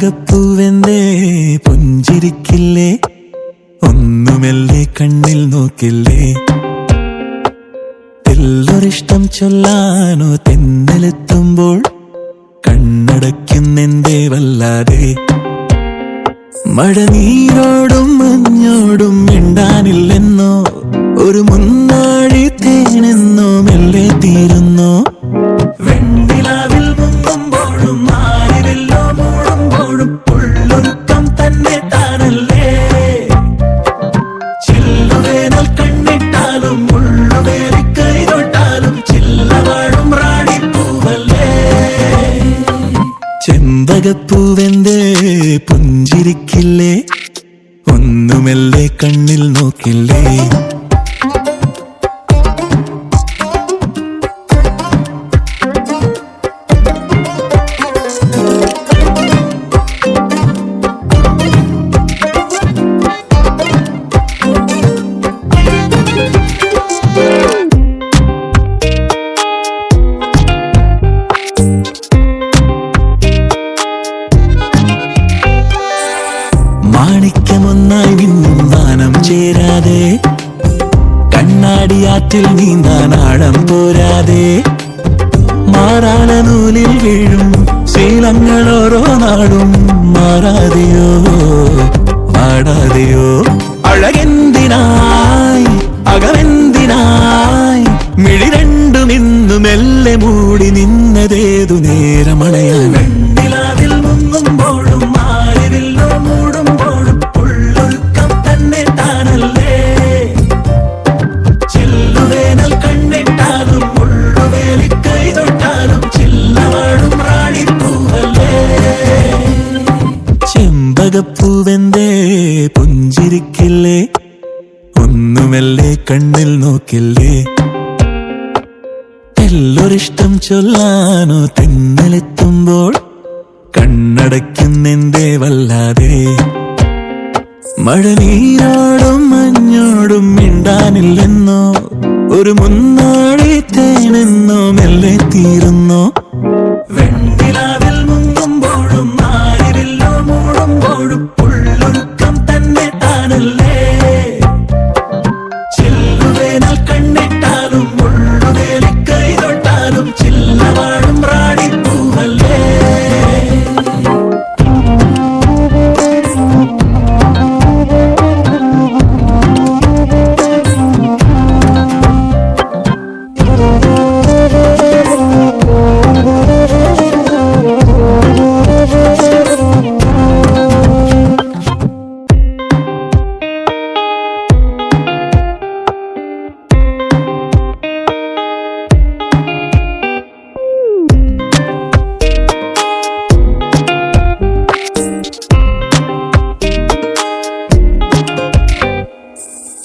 ചെമ്പകപ്പൂവെന്തേ പുഞ്ചിരിക്കില്ലേ, ഒന്നുമെല്ലെ കണ്ണിൽ നോക്കില്ലേ. തെല്ലൊരിഷ്ടം ചൊല്ലാനോ തെന്നലെത്തുമ്പോൾ കണ്ണടയ്ക്കുന്നെന്തേ വല്ലാതെ. മഴനീരോടും മഞ്ഞോടും മിണ്ടാനില്ലെന്നോ, ഒരു മുന്നാഴി തേനെന്നോ മെല്ലെ തീരുന്നോ. വെണ്ണിലാവിൽ മുങ്ങുമ്പോഴും ആരിലോ മൂടുമ്പോഴും ഉള്ളൊരുക്കം തന്നെ താനല്ലേ. ചില്ലുവേനൽ കണ്ണിട്ടാലും ഉള്ളുവേലി കൈതൊട്ടാലും ചില്ലവാഴും റാണിപ്പൂവല്ലേ. ചെമ്പകപ്പൂവെന്തേ പുഞ്ചിരിക്കില്ലേ, ഒന്നുമെല്ലെ കണ്ണിൽ നോക്കില്ലേ. മാണിക്യമൊന്നായി മിന്നും വാനം ചേരാതെ, കണ്ണാടിയാറ്റിൽ നീന്താൻ ആഴം പോരാതെ. മാറാല നൂലിൽ വീഴും ശീലങ്ങൾ ഓരോ നാടും മാറാതെയോ വാടാതെയോ. അഴകെന്തിനായി അകമെന്തിനായി, മിഴി രണ്ടും ഇന്നു മെല്ലെ മൂടി നിന്നതേതു നേരമണയാൻ. വെണ്ണിലാവിൽ മുങ്ങുമ്പോഴും ആരിലോ മൂടുമ്പോഴും ഉള്ളൊരുക്കം തന്നെ താനല്ലേ. ചില്ലുവേനൽ കണ്ണിട്ടാലും ഉള്ളുവേലി കൈതൊട്ടാലും ചില്ലവാഴും റാണിപ്പൂവല്ലേ. ചെമ്പകപ്പൂവെന്തേ പുഞ്ചിരിക്കില്ലേ, ഒന്നുമെല്ലെ കണ്ണിൽ നോക്കില്ലേ. എല്ലൊരിഷ്ടം ചൊല്ലാനോ തെന്നലെത്തുമ്പോൾ കണ്ണടയ്ക്കുന്നെന്തേ വല്ലാതെ. മഴനീരോടും മഞ്ഞോടും മിണ്ടാനില്ലെന്നോ, ഒരു മുന്നാഴി തേനെന്നോ മെല്ലെ തീരുന്നോ. വെണ്ണിലാവിൽ മുങ്ങുമ്പോഴും ആരിലോ മൂടുമ്പോഴും ഉള്ളൊരുക്കം തന്നെ താനല്ലേ. ചില്ലുവേനൽ കണ്ണിട്ടാലും ഉള്ളുവേലി കൈതൊട്ടാലും ചില്ലവാഴും റാണിപ്പൂവല്ലേ.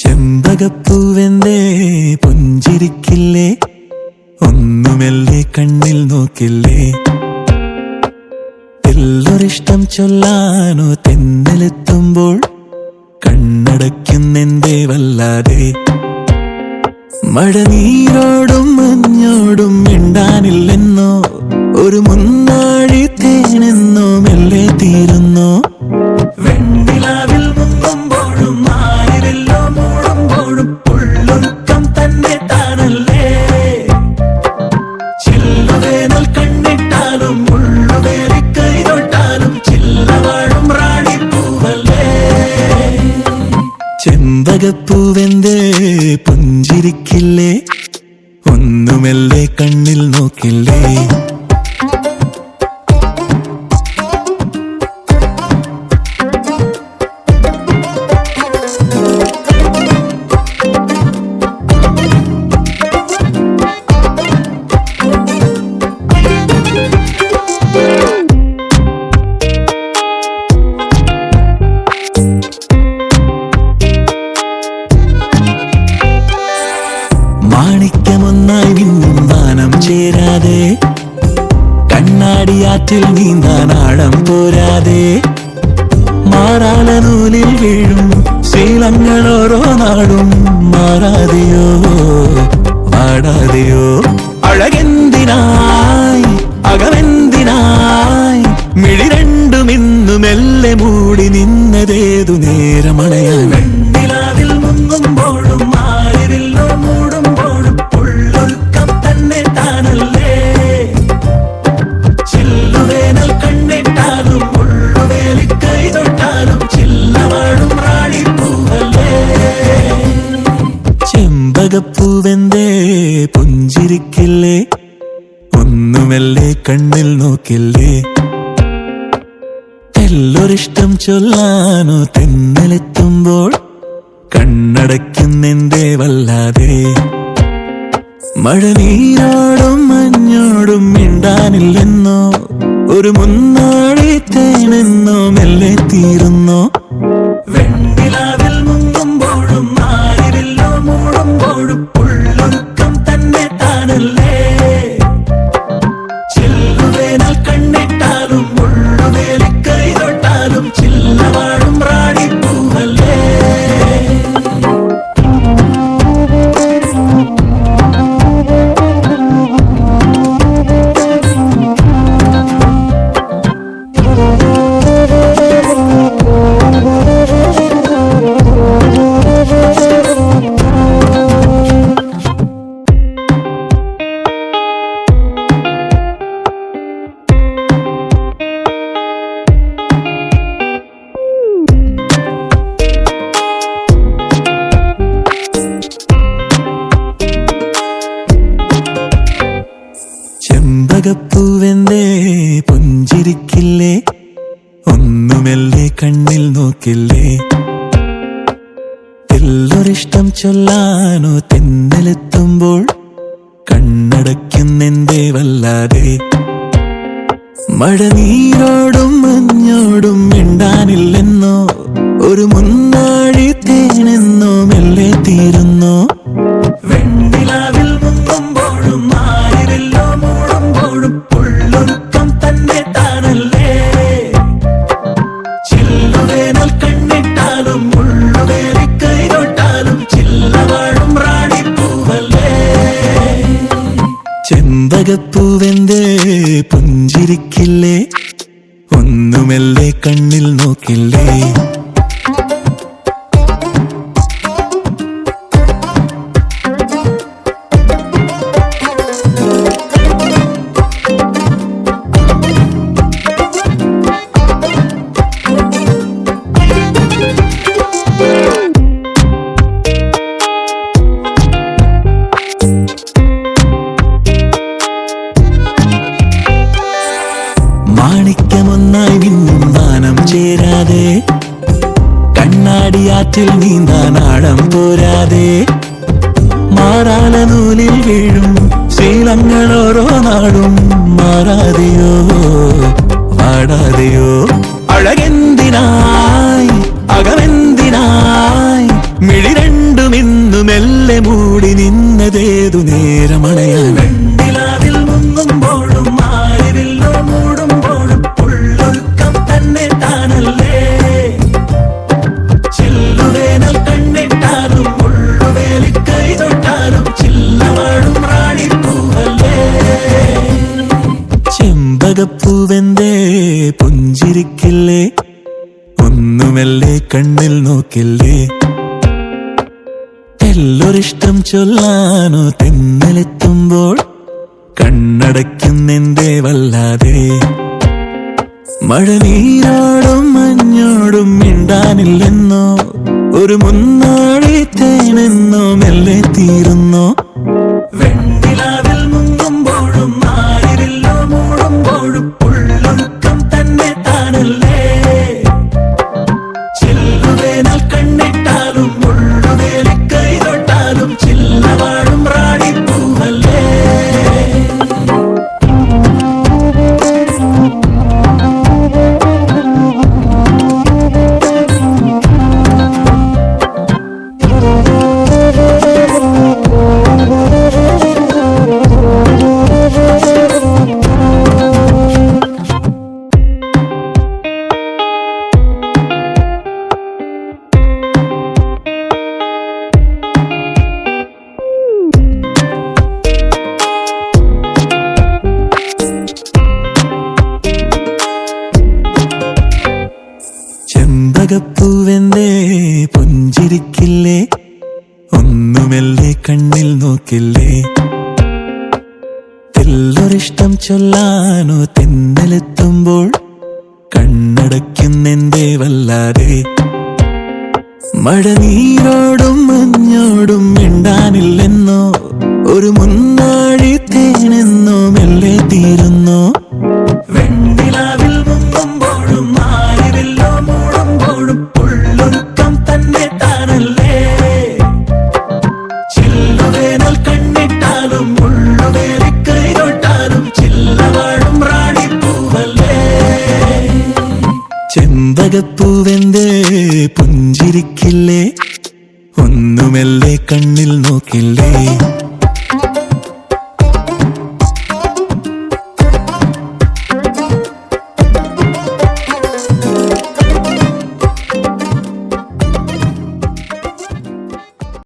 ചെമ്പകപ്പൂവെന്തേ പുഞ്ചിരിക്കില്ലേ, ഒന്നുമെല്ലെ കണ്ണിൽ നോക്കില്ലേ. എല്ലൊരിഷ്ടം ചൊല്ലാനോ തെന്നലെത്തുമ്പോൾ കണ്ണടയ്ക്കുന്നെന്തേ വല്ലാതെ. മഴനീരോടും മഞ്ഞോടും മിണ്ടാനില്ലെന്നോ, ഒരു മുന്നാഴി തേനെന്നോ മെല്ലെ തീരുന്നോ. വെണ്ണിലാവിൽ മുങ്ങുമ്പോഴും ആരിലോ മൂടുമ്പോഴും ഉള്ളൊരുക്കം തന്നെ താനല്ലേ. ചില്ലുവേനൽ കണ്ണിട്ടാലും ഉള്ളുവേലി കൈതൊട്ടാലും ചില്ലവാഴും റാണിപ്പൂവല്ലേ. ചെമ്പകപ്പൂവെന്തേ പുഞ്ചിരിക്കില്ലേ, ഒന്നുമെല്ലെ കണ്ണിൽ നോക്കില്ലേ. മാണിക്യമൊന്നായി മിന്നും വാനം ചേരാതെ, കണ്ണാടിയാറ്റിൽ നീന്താൻ ആഴം പോരാതെ. മാറാല നൂലിൽ വീഴും ശീലങ്ങൾ ഓരോ നാടും മാറാതെയോ വാടാതെയോ. അഴകെന്തിനായി അകമെന്തിനായി, മിഴി രണ്ടും ഇന്നു കണ്ണിൽ നോക്കില്ലേ? തെല്ലൊരിഷ്ടം ചൊല്ലാനോ തെന്നലെത്തുമ്പോൾ കണ്ണടയ്ക്കുന്നെന്തേ വല്ലാതെ? മഴനീരോടും മഞ്ഞോടും മിണ്ടാനില്ലെന്നോ? ഒരു മുന്നാഴി തേനെന്നോ മെല്ലെ തീരുന്നോ? വെണ്ണിലാവിൽ മുങ്ങുമ്പോഴും ആരിലോ മൂടുമ്പോഴും ഉള്ളൊരുക്കം തന്നെ താനല്ലേ? ചില്ലുവേനൽ കണ്ണിട്ടാലും ഉള്ളുവേലി കൈ തൊട്ടാലും ചില്ലവാഴും റാണിപ്പൂവല്ലേ? ചെമ്പകപ്പൂവെന്തേ പുഞ്ചിരിക്കില്ലേ? ഒന്നുമെല്ലെ കണ്ണിൽ നോക്കില്ലേ? തെല്ലൊരിഷ്ടം ചൊല്ലാനോ തെന്നലെത്തുമ്പോൾ കണ്ണടയ്ക്കുന്നെന്തേ വല്ലാതെ? മഴനീരോടും മഞ്ഞോടും മിണ്ടാനില്ലെന്നോ? ഒരു മുന്നാഴി തേനെന്നോ മെല്ലെ തീരുന്നോ? വെണ്ണിലാവിൽ മുങ്ങുമ്പോഴും ആരിലോ മൂടുമ്പോഴും ഉള്ളൊരുക്കം തന്നെ താനല്ലേ? ചില്ലുവേനൽ കണ്ണിട്ടാലും ഉള്ളുവേലി കൈ തൊട്ടാലും ചില്ലവാഴും റാണിപ്പൂവല്ലേ? ചെമ്പകപ്പൂവെന്തേ പുഞ്ചിരിക്കില്ലേ? ഒന്നുമെല്ലെ കണ്ണിൽ നോക്കില്ലേ? മാണിക്യമൊന്നായി മിന്നും വാനം ചേരാതെ, കണ്ണാടിയാറ്റിൽ നീന്താനാഴം പോരാതെ, മാറാല നൂലിൽ വീഴും ശീലങ്ങൾ ഓരോ നാടും മാറാതെയോ വാടാതെയോ? അഴകെന്തിനായി അകമെന്തിനായി മിഴി രണ്ടും ഇന്നു മെല്ലെ മൂടി നിന്നതേതു നേരമണയാൻ? വെണ്ണിലാവിൽ മുങ്ങുമ്പോഴും ആരിലോ മൂടുമ്പോഴും ഉള്ളൊരുക്കം തന്നെ താനല്ലേ? ചില്ലുവേനൽ കണ്ണിട്ടാലും ഉള്ളുവേലി കൈ തൊട്ടാലും ചില്ലവാഴും റാണിപ്പൂവല്ലേ? ചെമ്പകപ്പൂവെന്തേ പുഞ്ചിരിക്കില്ലേ? ഒന്നുമെല്ലെ കണ്ണിൽ നോക്കില്ലേ? തെല്ലൊരിഷ്ടം ചൊല്ലാനോ തെന്നലെത്തുമ്പോൾ കണ്ണടയ്ക്കുന്നെന്തേ വല്ലാതെ? മഴനീരോടും മഞ്ഞോടും മിണ്ടാനില്ലെന്നോ? ഒരു മുന്നാഴി തേനെന്നോ മെല്ലെ തീരുന്നോ? വെണ്ണിലാവിൽ മുങ്ങുമ്പോഴും ആരിലോ മൂടുമ്പോഴും ഉള്ളൊരുക്കം തന്നെ താനല്ലേ? ചില്ലുവേനൽ കണ്ണിട്ടാലും ഉള്ളുവേലി കൈ തൊട്ടാലും ചില്ലവാഴും റാണിപ്പൂവല്ലേ? ചെമ്പകപ്പൂവെന്തേ പുഞ്ചിരിക്കില്ലേ? ഒന്നുമെല്ലെ കണ്ണിൽ നോക്കില്ലേ? തെല്ലൊരിഷ്ടം ചൊല്ലാനോ തെന്നലെത്തുമ്പോൾ കണ്ണടയ്ക്കുന്നെന്തേ വല്ലാതെ? മഴനീരോടും മഞ്ഞോടും മിണ്ടാനില്ലെന്നോ ഒരു മുന്നാഴി തേനെന്നോ മെല്ലെ തീരുന്നോ വെണ്ണിലാവിൽ മുങ്ങുമ്പോഴും ആരിവില്ലോ മൂടുമ്പോഴും ഉള്ളൊരുക്കം തന്നെ താനല്ലേ ചില്ലുവേനൽ കണ്ണിട്ടാലും ഉള്ളുവേലി കൈതൊട്ടാലും ചില്ലവാഴും റാണിപ്പൂവല്ലേ ചെമ്പകപ്പൂവെന്തേ പുഞ്ചിരിക്കില്ലേ ഒന്നുമെല്ലെ കണ്ണിൽ നോക്കില്ലേ